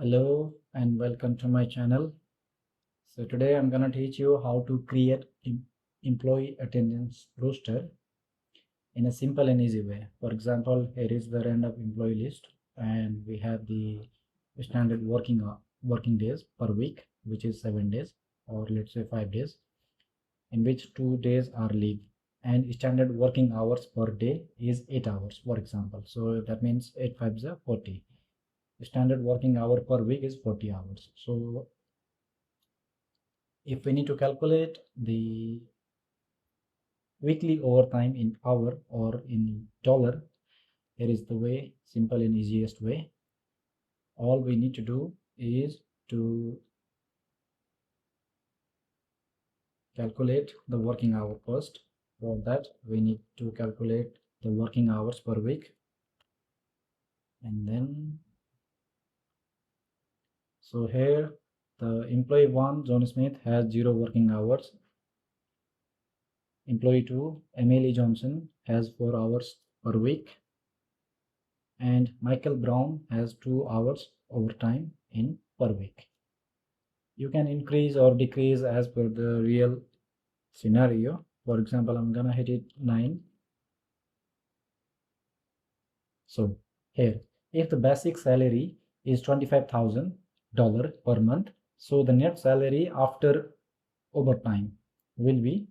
Hello and welcome to my channel. So today I'm gonna teach you how to create employee attendance roster in a simple and easy way. For example, here is the random employee list, and we have the standard working days per week, which is 7 days, or let's say 5 days, in which 2 days are leave. And standard working hours per day is 8 hours, for example. So that means 8 5s are 40. Standard working hour per week is 40 hours. So if we need to calculate the weekly overtime in hour or in dollar, here is the way, simple and easiest way. All we need to do is to calculate the working hour first. For that, we need to calculate the working hours per week, and then so here the employee 1 John Smith has 0 working hours. Employee 2 Emily Johnson has 4 hours per week, and Michael Brown has 2 hours overtime in per week. You can increase or decrease as per the real scenario. For example, I'm gonna hit it 9. So here, if the basic salary is $25,000 per month, so the net salary after overtime will be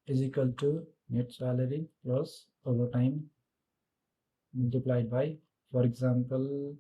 is equal to net salary plus overtime multiplied by, for example,